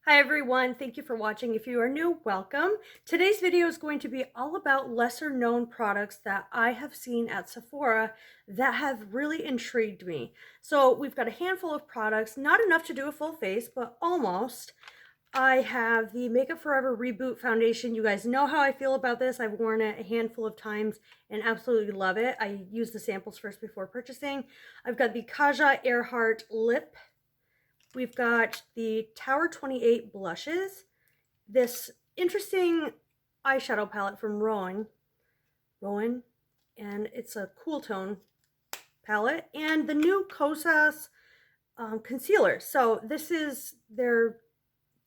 Hi everyone, thank you for watching. If you are new, welcome. Today's video is going to be all about lesser known products that I have seen at Sephora that have really intrigued me. So we've got a handful of products, not enough to do a full face, but almost. I have the Makeup Forever Reboot Foundation. You guys know how I feel about this. I've worn it a handful of times and absolutely love it. I use the samples first before purchasing. I've got the Kaja Earhart Lip. We've got the Tower 28 blushes, this interesting eyeshadow palette from Rowan, and it's a cool tone palette, and the new Kosas concealer. So this is their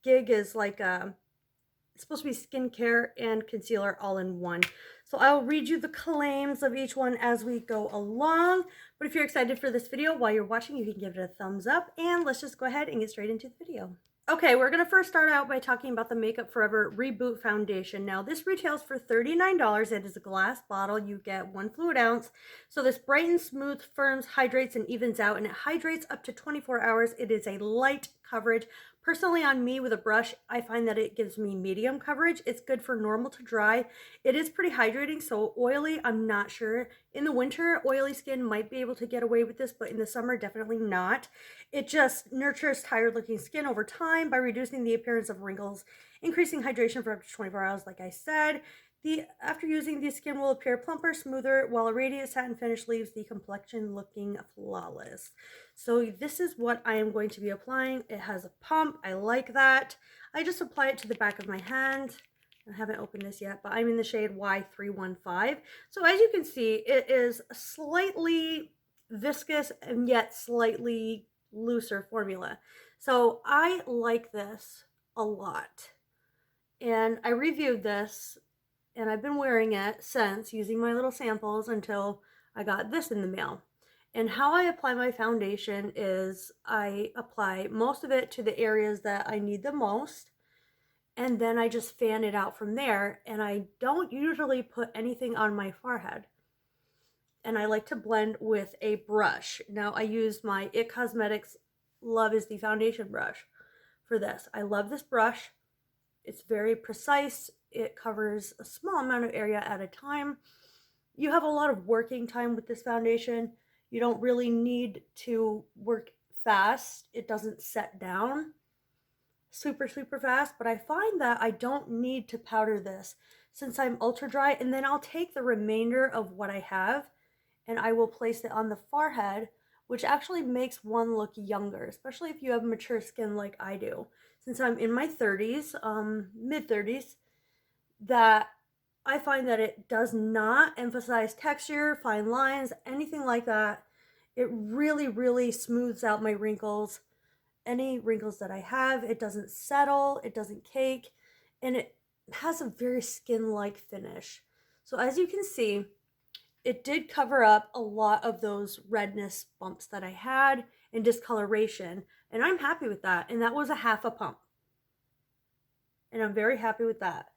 gig is like it's supposed to be skincare and concealer all in one. So I'll read you the claims of each one as we go along. But if you're excited for this video while you're watching, you can give it a thumbs up. And let's just go ahead and get straight into the video. Okay, we're going to first start out by talking about the Makeup Forever Reboot Foundation. Now, this retails for $39. It is a glass bottle. You get 1 fluid ounce. So this brightens, smooths, firms, hydrates, and evens out. And it hydrates up to 24 hours. It is a light coverage. Personally, on me with a brush, I find that it gives me medium coverage. It's good for normal to dry. It is pretty hydrating, so oily, I'm not sure. In the winter, oily skin might be able to get away with this, but in the summer, definitely not. It just nurtures tired-looking skin over time by reducing the appearance of wrinkles, increasing hydration for up to 24 hours, like I said. After using, the skin will appear plumper, smoother, while a radiant satin finish leaves the complexion looking flawless. So this is what I am going to be applying. It has a pump. I like that. I just apply it to the back of my hand. I haven't opened this yet, but I'm in the shade Y315. So as you can see, it is slightly viscous and yet slightly looser formula. So I like this a lot. And I reviewed this and I've been wearing it since, using my little samples until I got this in the mail. And how I apply my foundation is I apply most of it to the areas that I need the most, and then I just fan it out from there. And I don't usually put anything on my forehead. And I like to blend with a brush. Now I use my IT Cosmetics Love is the Foundation brush for this. I love this brush. It's very precise. It covers a small amount of area at a time. You have a lot of working time with this foundation. You don't really need to work fast. It doesn't set down super fast, but I find that I don't need to powder this since I'm ultra dry, and then I'll take the remainder of what I have and I will place it on the forehead, which actually makes one look younger, especially if you have mature skin like I do. Since I'm in my 30s, mid 30s, that I find that it does not emphasize texture, fine lines, anything like that. It really smooths out my wrinkles. Any wrinkles that I have, it doesn't settle, it doesn't cake, and it has a very skin-like finish. So as you can see, it did cover up a lot of those redness bumps that I had and discoloration, and I'm happy with that. And that was a half a pump. And I'm very happy with that.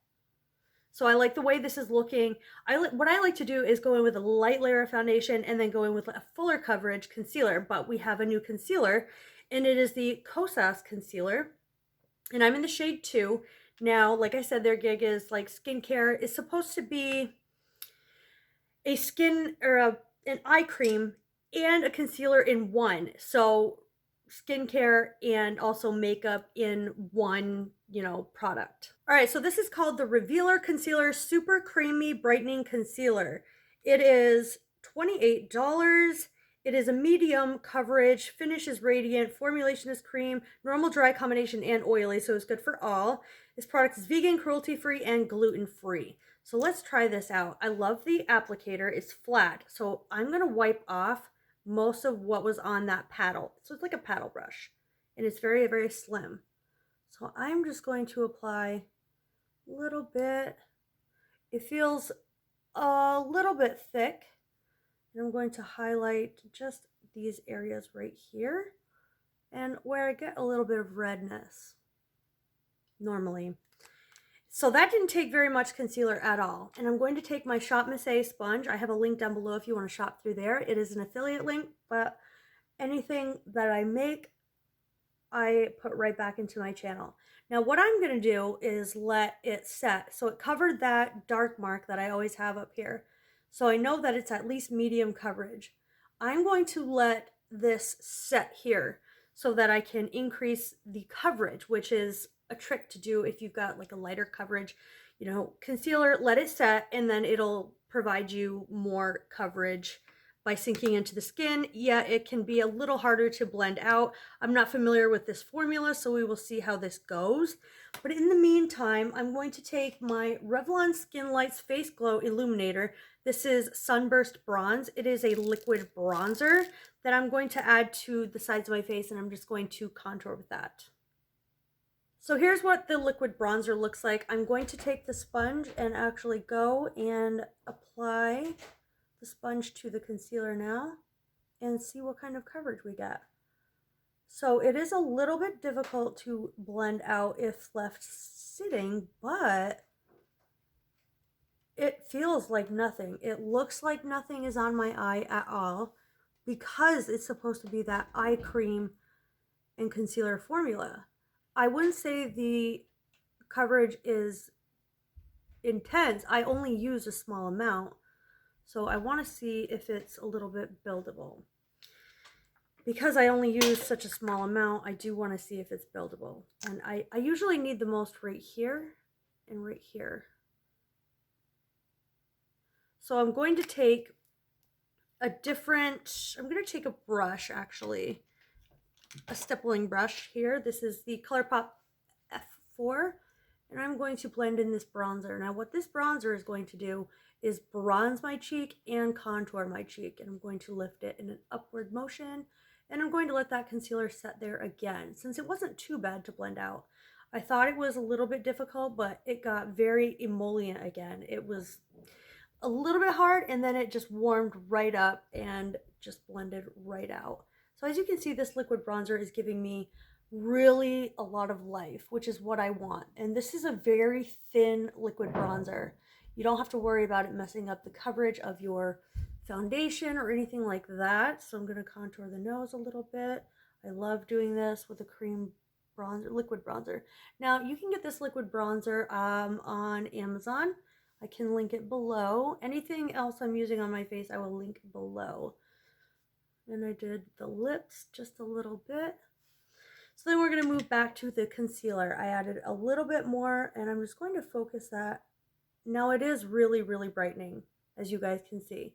So I like the way this is looking. What I like to do is go in with a light layer of foundation and then go in with a fuller coverage concealer. But we have a new concealer, and it is the Kosas concealer. And I'm in the shade 2. Now, like I said, their gig is like skincare. It's supposed to be a skin or an eye cream and a concealer in one. So skincare and also makeup in one, product. All right, so this is called the Revealer Concealer Super Creamy Brightening Concealer. It is $28. It is a medium coverage, finish is radiant, formulation is cream, normal dry combination, and oily, so it's good for all. This product is vegan, cruelty-free, and gluten-free. So let's try this out. I love the applicator. It's flat, so I'm going to wipe off most of what was on that paddle. So it's like a paddle brush, and it's very slim. So I'm just going to apply a little bit. It feels a little bit thick, and I'm going to highlight just these areas right here and where I get a little bit of redness normally. So that didn't take very much concealer at all. And I'm going to take my Shop Miss A sponge. I have a link down below if you want to shop through there. It is an affiliate link, but anything that I make, I put right back into my channel. Now what I'm going to do is let it set. So it covered that dark mark that I always have up here. So I know that it's at least medium coverage. I'm going to let this set here so that I can increase the coverage, which is a trick to do if you've got like a lighter coverage, you know, concealer, let it set, and then it'll provide you more coverage by sinking into the skin. Yeah, it can be a little harder to blend out. I'm not familiar with this formula, so we will see how this goes. But in the meantime, I'm going to take my Revlon Skin Lights Face Glow Illuminator. This is Sunburst Bronze. It is a liquid bronzer that I'm going to add to the sides of my face, and I'm just going to contour with that. So here's what the liquid bronzer looks like. I'm going to take the sponge and actually go and apply the sponge to the concealer now and see what kind of coverage we get. So it is a little bit difficult to blend out if left sitting, but it feels like nothing. It looks like nothing is on my eye at all because it's supposed to be that eye cream and concealer formula. I wouldn't say the coverage is intense. I only use a small amount. So I want to see if it's a little bit buildable. Because I only use such a small amount, I do want to see if it's buildable. And I usually need the most right here and right here. So I'm going to take I'm going to take a brush actually. A stippling brush here. This is the ColourPop F4, and I'm going to blend in this bronzer. Now what this bronzer is going to do is bronze my cheek and contour my cheek, and I'm going to lift it in an upward motion, and I'm going to let that concealer set there again. Since it wasn't too bad to blend out, I thought it was a little bit difficult, but it got very emollient again. It was a little bit hard, and then it just warmed right up and just blended right out. So as you can see, this liquid bronzer is giving me really a lot of life, which is what I want. And this is a very thin liquid bronzer. You don't have to worry about it messing up the coverage of your foundation or anything like that. So I'm going to contour the nose a little bit. I love doing this with a cream bronzer, liquid bronzer. Now you can get this liquid bronzer on Amazon. I can link it below. Anything else I'm using on my face, I will link below. And I did the lips just a little bit. So then we're going to move back to the concealer. I added a little bit more, and I'm just going to focus that. Now it is really, really brightening, as you guys can see.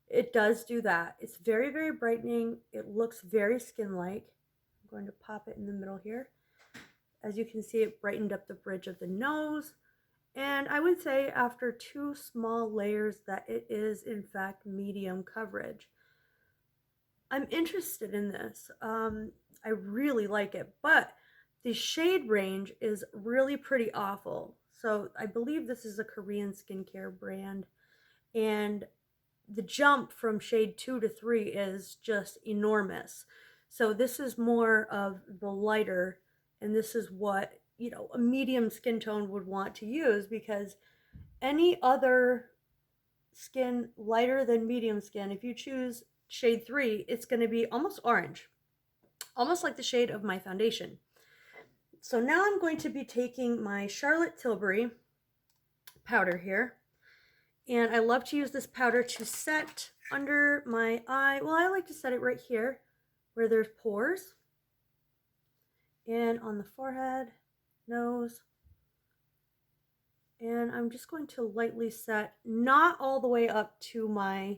It does do that. It's very, very brightening. It looks very skin-like. I'm going to pop it in the middle here. As you can see, it brightened up the bridge of the nose. And I would say after 2 small layers that it is, in fact, medium coverage. I'm interested in this. I really like it, but the shade range is really pretty awful. So I believe this is a Korean skincare brand, and the jump from shade 2 to 3 is just enormous. So this is more of the lighter, and this is what, you know, a medium skin tone would want to use, because any other skin lighter than medium skin, if you choose shade 3, it's going to be almost orange, almost like the shade of my foundation. So now I'm going to be taking my Charlotte Tilbury powder here, and I love to use this powder to set under my eye. Well, I like to set it right here where there's pores, and on the forehead, nose, and I'm just going to lightly set, not all the way up to my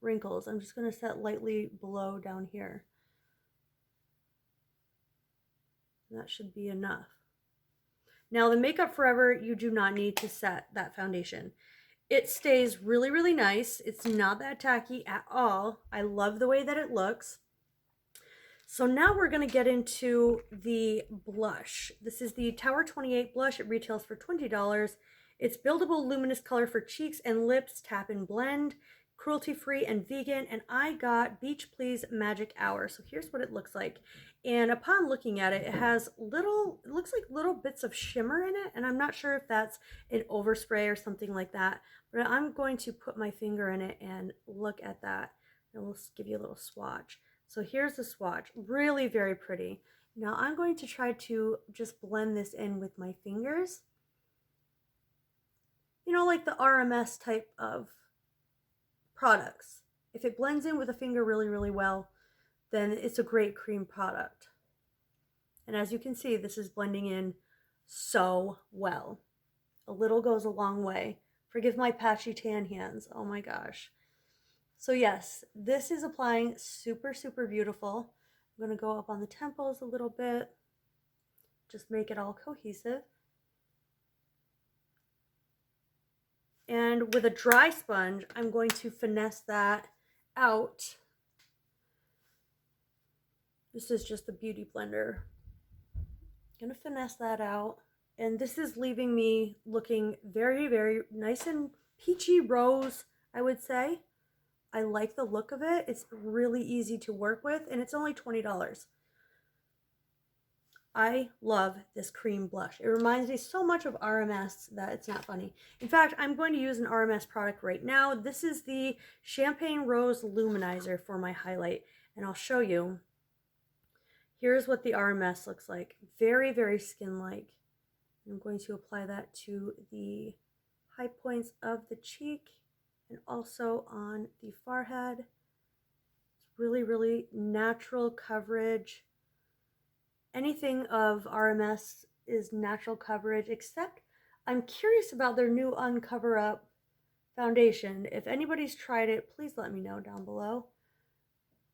wrinkles. I'm just going to set lightly below down here. That should be enough. Now the Makeup Forever, you do not need to set that foundation. It stays really, really nice. It's not that tacky at all. I love the way that it looks. So now we're going to get into the blush. This is the Tower 28 blush. It retails for $20. It's buildable luminous color for cheeks and lips, tap and blend, cruelty-free and vegan, and I got Beach Please Magic Hour. So here's what it looks like. And upon looking at it, it has little, it looks like little bits of shimmer in it, and I'm not sure if that's an overspray or something like that, but I'm going to put my finger in it and look at that. And we'll give you a little swatch. So here's the swatch, really very pretty. Now I'm going to try to just blend this in with my fingers. You know, like the RMS type of products. If it blends in with a finger really, really well, then it's a great cream product. And as you can see, this is blending in so well. A little goes a long way. Forgive my patchy tan hands. Oh my gosh. So yes, this is applying super, super beautiful. I'm going to go up on the temples a little bit. Just make it all cohesive. And with a dry sponge, I'm going to finesse that out. This is just a beauty blender. I'm going to finesse that out. And this is leaving me looking very, very nice and peachy rose, I would say. I like the look of it. It's really easy to work with, and it's only $20. I love this cream blush. It reminds me so much of RMS that it's not funny. In fact, I'm going to use an RMS product right now. This is the Champagne Rose Luminizer for my highlight, and I'll show you. Here's what the RMS looks like. Very, very skin-like. I'm going to apply that to the high points of the cheek and also on the forehead. It's really, really natural coverage. Anything of RMS is natural coverage, except I'm curious about their new Uncover Up foundation. If anybody's tried it, please let me know down below.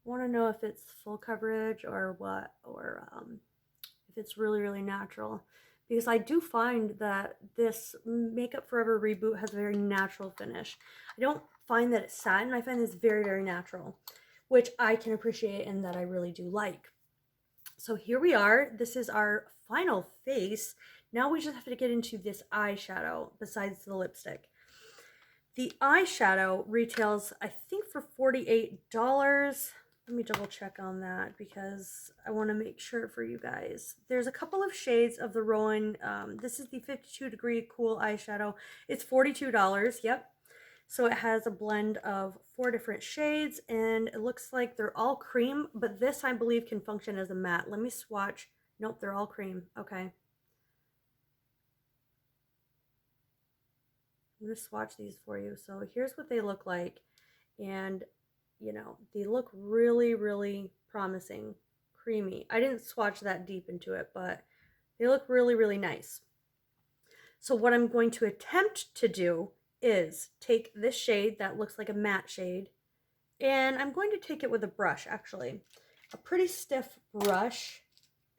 I want to know if it's full coverage or what, or if it's really, really natural. Because I do find that this Makeup Forever Reboot has a very natural finish. I don't find that it's satin. I find it's very, very natural, which I can appreciate and that I really do like. So here we are. This is our final face. Now we just have to get into this eyeshadow besides the lipstick. The eyeshadow retails, I think, for $48. Let me double check on that because I want to make sure for you guys. There's a couple of shades of the Rowan. This is the 52 Degree Cool eyeshadow. It's $42. Yep. So it has a blend of 4 different shades, and it looks like they're all cream, but this I believe can function as a matte. Let me swatch. Nope, they're all cream. Okay. I'm going to swatch these for you. So here's what they look like. And you know, they look really, really promising, creamy. I didn't swatch that deep into it, but they look really, really nice. So what I'm going to attempt to do is take this shade that looks like a matte shade, and I'm going to take it with a brush, actually. A pretty stiff brush,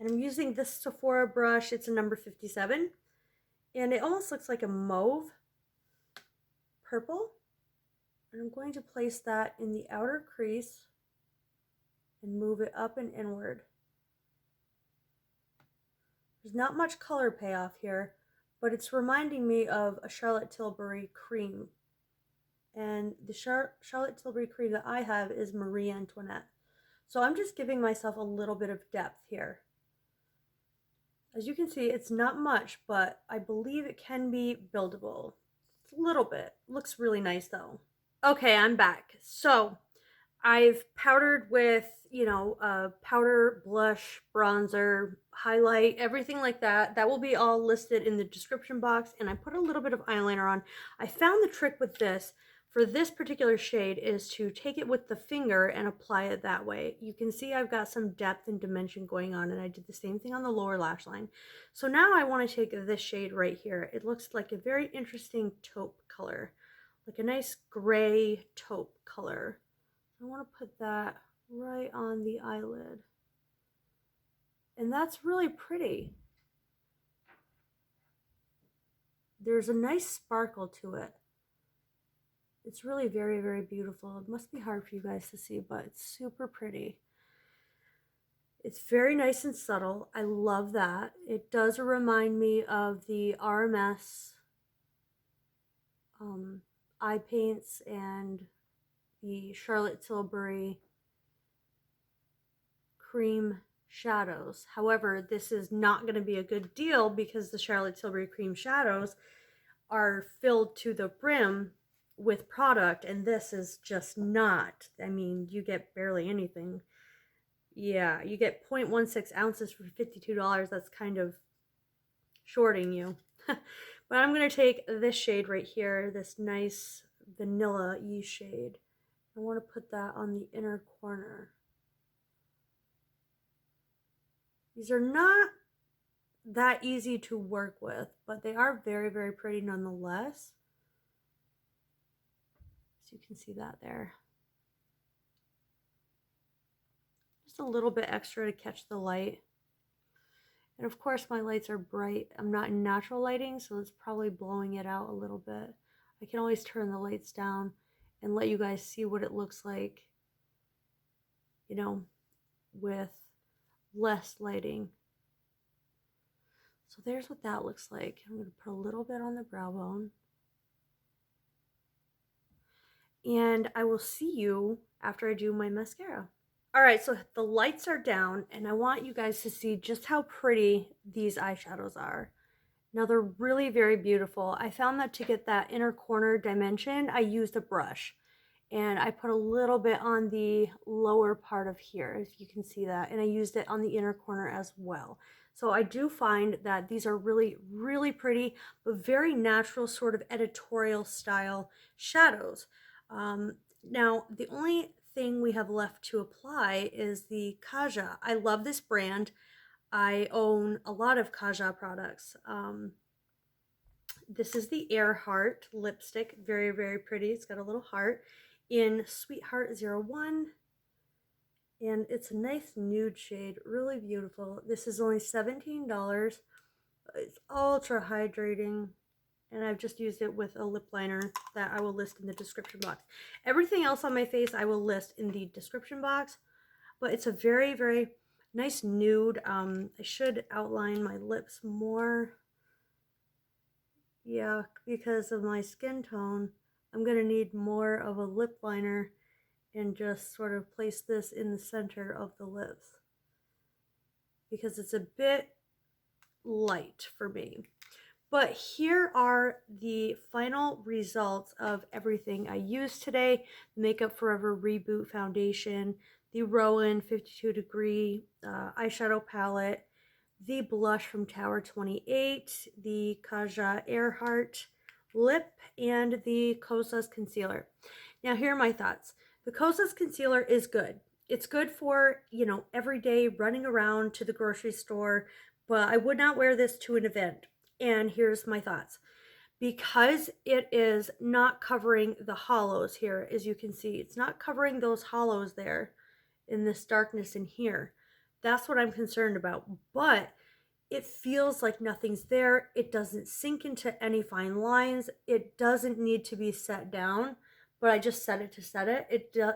and I'm using this Sephora brush. It's a number 57, and it almost looks like a mauve purple. And I'm going to place that in the outer crease and move it up and inward. There's not much color payoff here, but it's reminding me of a Charlotte Tilbury cream. And the Charlotte Tilbury cream that I have is Marie Antoinette. So I'm just giving myself a little bit of depth here. As you can see, it's not much, but I believe it can be buildable. It's a little bit. Looks really nice though. Okay, I'm back. So I've powdered with, you know, powder, blush, bronzer, highlight, everything like that. That will be all listed in the description box. And I put a little bit of eyeliner on. I found the trick with this, for this particular shade, is to take it with the finger and apply it that way. You can see I've got some depth and dimension going on, and I did the same thing on the lower lash line. So now I want to take this shade right here. It looks like a very interesting taupe color. Like a nice gray taupe color. I want to put that right on the eyelid. And that's really pretty. There's a nice sparkle to it. It's really very, very beautiful. It must be hard for you guys to see, but it's super pretty. It's very nice and subtle. I love that. It does remind me of the RMS eye paints and the Charlotte Tilbury cream shadows. However, this is not going to be a good deal because the Charlotte Tilbury cream shadows are filled to the brim with product, and this is just not. I mean, you get barely anything. Yeah, you get 0.16 ounces for $52. That's kind of shorting you. But I'm going to take this shade right here, this nice vanilla-y shade. I want to put that on the inner corner. These are not that easy to work with, but they are very, very pretty nonetheless. So you can see that there. Just a little bit extra to catch the light. And of course my lights are bright. I'm not in natural lighting, so it's probably blowing it out a little bit. I can always turn the lights down and let you guys see what it looks like, you know, with less lighting. So there's what that looks like. I'm going to put a little bit on the brow bone. And I will see you after I do my mascara. All right, so the lights are down, and I want you guys to see just how pretty these eyeshadows are. Now they're really very beautiful. I found that to get that inner corner dimension, I used a brush. And I put a little bit on the lower part of here, if you can see that. And I used it on the inner corner as well. So I do find that these are really, really pretty, but very natural sort of editorial style shadows. Now, the only thing we have left to apply is the Kaja. I love this brand. I own a lot of Kaja products. This is the Earhart lipstick. Very, very pretty. It's got a little heart in Sweetheart 01. And it's a nice nude shade. Really beautiful. This is only $17. It's ultra hydrating. And I've just used it with a lip liner that I will list in the description box. Everything else on my face I will list in the description box. But it's a very, very nice nude. I should outline my lips more. Yeah, because of my skin tone, I'm going to need more of a lip liner and just sort of place this in the center of the lips because it's a bit light for me. But here are the final results of everything I used today. The Makeup Forever Reboot Foundation, the Rowan 52 Degree eyeshadow palette, the blush from Tower 28, the Kaja Earhart lip, and the Kosas concealer. Now here are my thoughts. The Kosas concealer is good. It's good for, you know, everyday running around to the grocery store, but I would not wear this to an event. And here's my thoughts. Because it is not covering the hollows here, as you can see, it's not covering those hollows there in this darkness in here. That's what I'm concerned about. But it feels like nothing's there. It doesn't sink into any fine lines. It doesn't need to be set down, but I just set it to set it.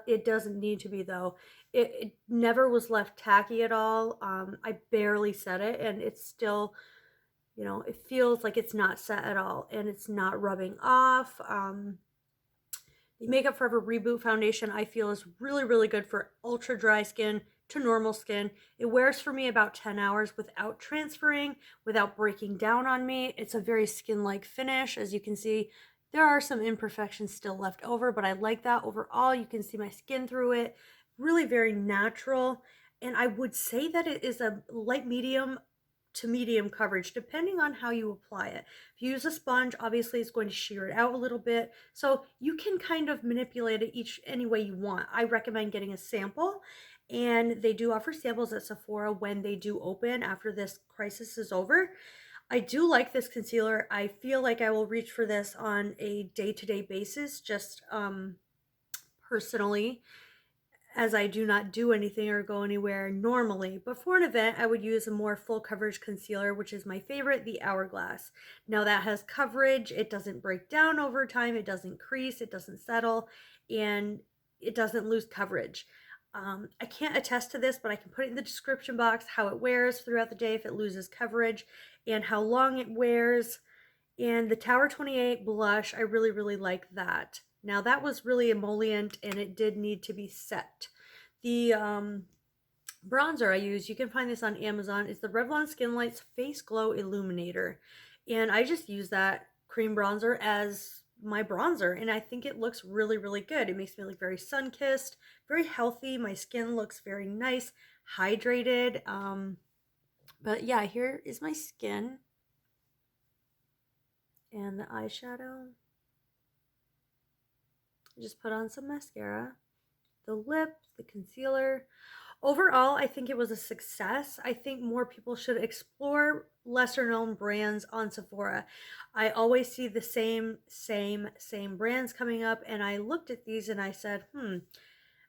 It doesn't need to be though. It never was left tacky at all. I barely set it and it's still, you know, it feels like it's not set at all and it's not rubbing off. The Makeup Forever Reboot Foundation I feel is really, really good for ultra dry skin to normal skin. It wears for me about 10 hours without transferring, without breaking down on me. It's a very skin-like finish. As you can see, there are some imperfections still left over, but I like that. Overall, you can see my skin through it. Really very natural. And I would say that it is a light medium to medium coverage depending on how you apply it. If you use a sponge, obviously it's going to shear it out a little bit, so you can kind of manipulate it any way you want. I recommend getting a sample, and they do offer samples at Sephora when they do open after this crisis is over. I do like this concealer. I feel like I will reach for this on a day-to-day basis, just personally, as I do not do anything or go anywhere normally. But for an event, I would use a more full coverage concealer, which is my favorite, the Hourglass. Now that has coverage, it doesn't break down over time, it doesn't crease, it doesn't settle, and it doesn't lose coverage. I can't attest to this, but I can put it in the description box how it wears throughout the day if it loses coverage and how long it wears. And the Tower 28 blush, I really, really like that. Now that was really emollient and it did need to be set. The bronzer I use, you can find this on Amazon, is the Revlon Skin Lights Face Glow Illuminator. And I just use that cream bronzer as my bronzer and I think it looks really, really good. It makes me look very sun-kissed, very healthy. My skin looks very nice, hydrated. But yeah, here is my skin and the eyeshadow. I just put on some mascara, the lip, the concealer. Overall, I think it was a success. I think more people should explore lesser known brands on Sephora. I always see the same brands coming up, and I looked at these and I said,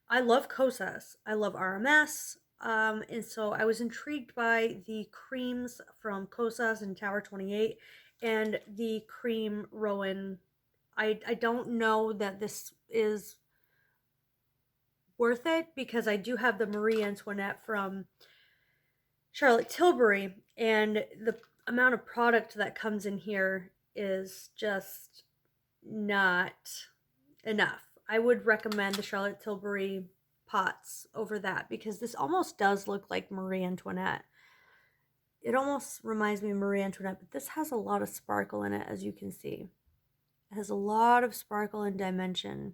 I love Kosas. I love RMS. And so I was intrigued by the creams from Kosas and Tower 28 and the cream Rowan. I don't know that this is worth it because I do have the Marie Antoinette from Charlotte Tilbury, and the amount of product that comes in here is just not enough. I would recommend the Charlotte Tilbury pots over that because this almost does look like Marie Antoinette. It almost reminds me of Marie Antoinette, but this has a lot of sparkle in it, as you can see. It has a lot of sparkle and dimension.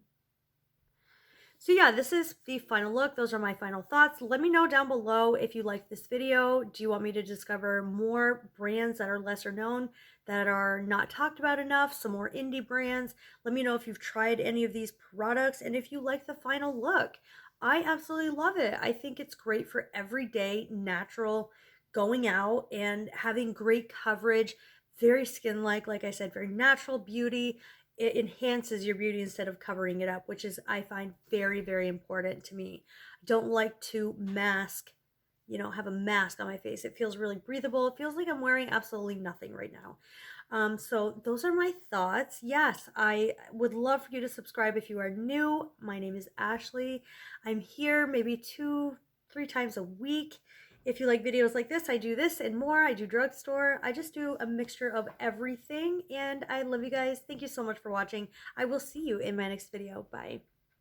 So yeah, this is the final look. Those are my final thoughts. Let me know down below if you like this video. Do you want me to discover more brands that are lesser known, that are not talked about enough, some more indie brands? Let me know if you've tried any of these products and if you like the final look. I absolutely love it. I think it's great for everyday, natural going out and having great coverage, very skin-like, like I said, very natural beauty. It enhances your beauty instead of covering it up, which is, I find, very, very important to me. I don't like to mask, have a mask on my face. It feels really breathable. It feels like I'm wearing absolutely nothing right now. So those are my thoughts. Yes, I would love for you to subscribe if you are new. My name is Ashley. I'm here maybe 2-3 times a week. If you like videos like this, I do this and more. I do drugstore. I just do a mixture of everything, and I love you guys. Thank you so much for watching. I will see you in my next video. Bye.